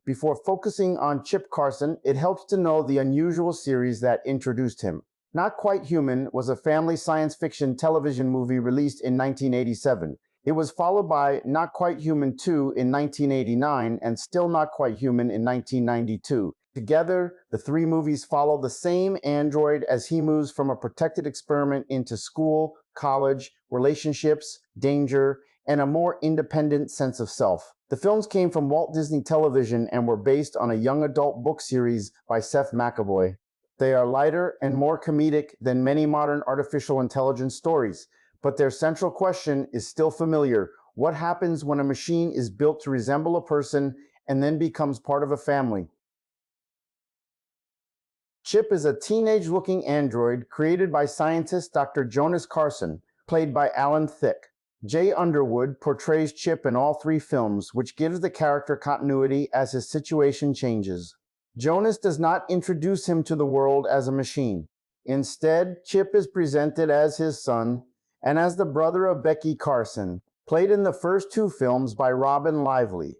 Before focusing on Chip Carson, it helps to know the unusual series that introduced him. Not Quite Human was a family science fiction television movie released in 1987. It was followed by Not Quite Human 2 in 1989 and Still Not Quite Human in 1992. Together, the three movies follow the same android as he moves from a protected experiment into school, college, relationships, danger, and a more independent sense of self. The films came from Walt Disney Television and were based on a young adult book series by Seth McAvoy. They are lighter and more comedic than many modern artificial intelligence stories, but their central question is still familiar. What happens when a machine is built to resemble a person and then becomes part of a family? Chip is a teenage-looking android created by scientist Dr. Jonas Carson, played by Alan Thicke. Jay Underwood portrays Chip in all three films, which gives the character continuity as his situation changes. Jonas does not introduce him to the world as a machine. Instead, Chip is presented as his son and as the brother of Becky Carson, played in the first two films by Robin Lively.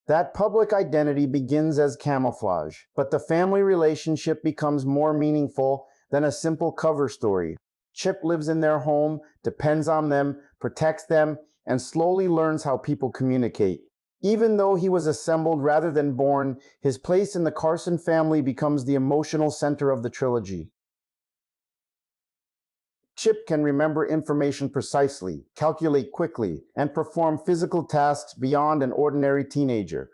That public identity begins as camouflage, but the family relationship becomes more meaningful than a simple cover story. Chip lives in their home, depends on them, protects them, and slowly learns how people communicate. Even though he was assembled rather than born, his place in the Carson family becomes the emotional center of the trilogy. Chip can remember information precisely, calculate quickly, and perform physical tasks beyond an ordinary teenager.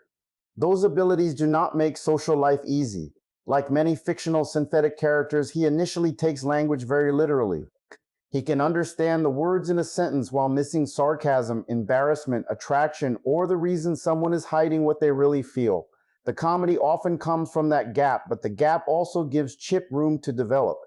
Those abilities do not make social life easy. Like many fictional synthetic characters, he initially takes language very literally. He can understand the words in a sentence while missing sarcasm, embarrassment, attraction, or the reason someone is hiding what they really feel. The comedy often comes from that gap, but the gap also gives Chip room to develop.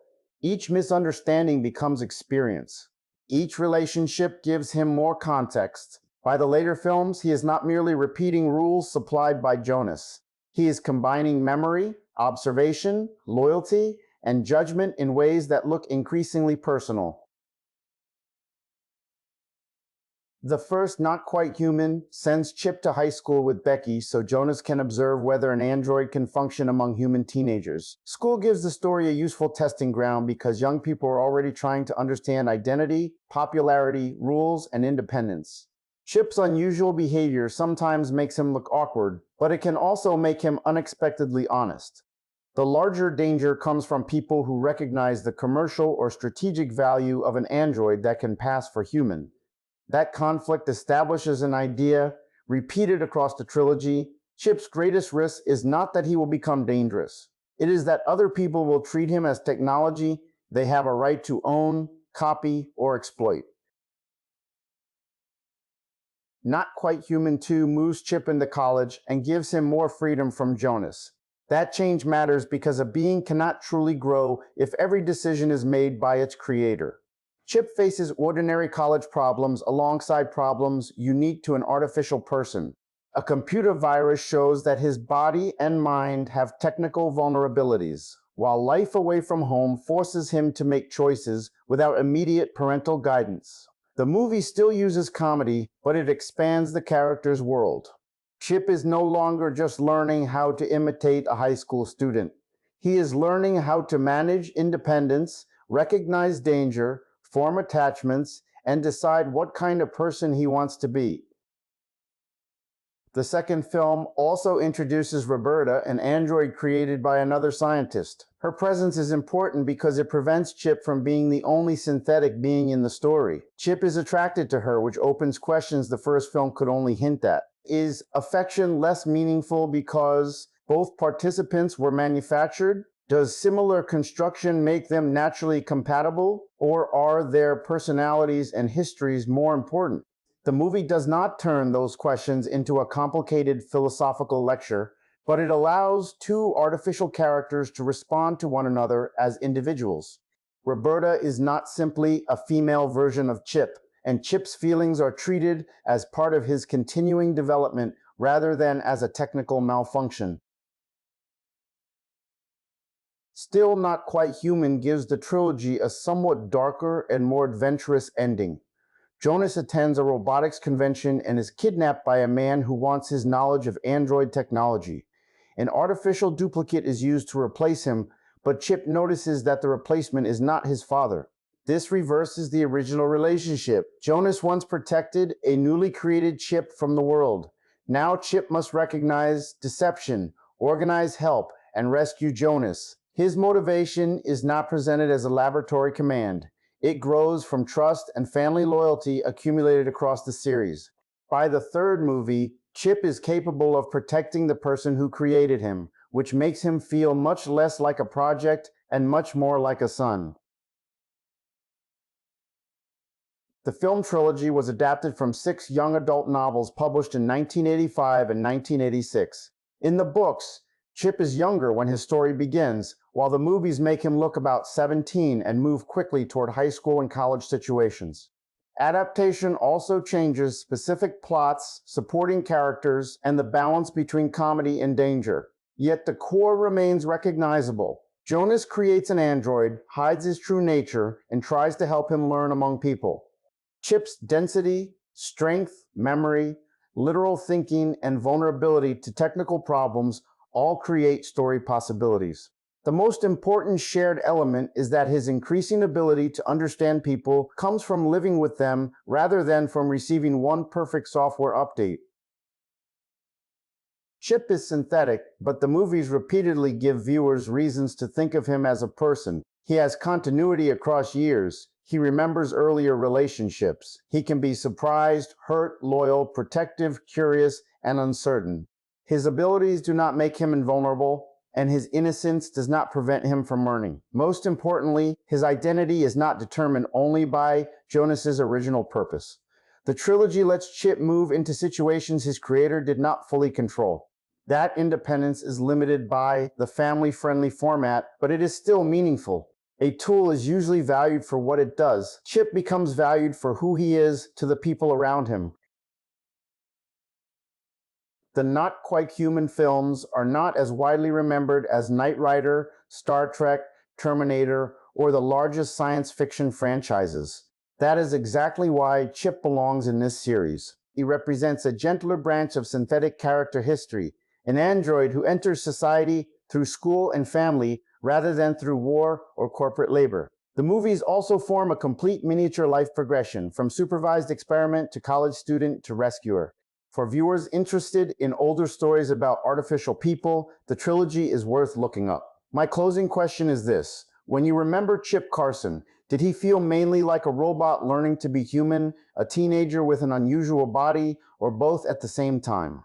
Each misunderstanding becomes experience. Each relationship gives him more context. By the later films, he is not merely repeating rules supplied by Jonas. He is combining memory, observation, loyalty, and judgment in ways that look increasingly personal. The first Not Quite Human sends Chip to high school with Becky so Jonas can observe whether an android can function among human teenagers. School gives the story a useful testing ground because young people are already trying to understand identity, popularity, rules, and independence. Chip's unusual behavior sometimes makes him look awkward, but it can also make him unexpectedly honest. The larger danger comes from people who recognize the commercial or strategic value of an android that can pass for human. That conflict establishes an idea repeated across the trilogy. Chip's greatest risk is not that he will become dangerous. It is that other people will treat him as technology they have a right to own, copy, or exploit. Not Quite Human 2 moves Chip into college and gives him more freedom from Jonas. That change matters because a being cannot truly grow if every decision is made by its creator. Chip faces ordinary college problems alongside problems unique to an artificial person. A computer virus shows that his body and mind have technical vulnerabilities, while life away from home forces him to make choices without immediate parental guidance. The movie still uses comedy, but it expands the character's world. Chip is no longer just learning how to imitate a high school student. He is learning how to manage independence, recognize danger, form attachments, and decide what kind of person he wants to be. The second film also introduces Roberta, an android created by another scientist. Her presence is important because it prevents Chip from being the only synthetic being in the story. Chip is attracted to her, which opens questions the first film could only hint at. Is affection less meaningful because both participants were manufactured? Does similar construction make them naturally compatible, or are their personalities and histories more important? The movie does not turn those questions into a complicated philosophical lecture, but it allows two artificial characters to respond to one another as individuals. Roberta is not simply a female version of Chip, and Chip's feelings are treated as part of his continuing development rather than as a technical malfunction. Still Not Quite Human gives the trilogy a somewhat darker and more adventurous ending. Jonas attends a robotics convention and is kidnapped by a man who wants his knowledge of android technology. An artificial duplicate is used to replace him, but Chip notices that the replacement is not his father. This reverses the original relationship. Jonas once protected a newly created Chip from the world. Now Chip must recognize deception, organize help, and rescue Jonas. His motivation is not presented as a laboratory command. It grows from trust and family loyalty accumulated across the series. By the third movie, Chip is capable of protecting the person who created him, which makes him feel much less like a project and much more like a son. The film trilogy was adapted from 6 young adult novels published in 1985 and 1986. In the books, Chip is younger when his story begins, while the movies make him look about 17 and move quickly toward high school and college situations. Adaptation also changes specific plots, supporting characters, and the balance between comedy and danger. Yet the core remains recognizable. Jonas creates an android, hides his true nature, and tries to help him learn among people. Chip's density, strength, memory, literal thinking, and vulnerability to technical problems all create story possibilities. The most important shared element is that his increasing ability to understand people comes from living with them rather than from receiving one perfect software update. Chip is synthetic, but the movies repeatedly give viewers reasons to think of him as a person. He has continuity across years. He remembers earlier relationships. He can be surprised, hurt, loyal, protective, curious, and uncertain. His abilities do not make him invulnerable, and his innocence does not prevent him from learning. Most importantly, his identity is not determined only by Jonas's original purpose. The trilogy lets Chip move into situations his creator did not fully control. That independence is limited by the family-friendly format, but it is still meaningful. A tool is usually valued for what it does. Chip becomes valued for who he is to the people around him. The not quite human films are not as widely remembered as Knight Rider, Star Trek, Terminator, or the largest science fiction franchises. That is exactly why Chip belongs in this series. He represents a gentler branch of synthetic character history, an android who enters society through school and family rather than through war or corporate labor. The movies also form a complete miniature life progression, from supervised experiment to college student to rescuer. For viewers interested in older stories about artificial people, the trilogy is worth looking up. My closing question is this. When you remember Chip Carson, did he feel mainly like a robot learning to be human, a teenager with an unusual body, or both at the same time?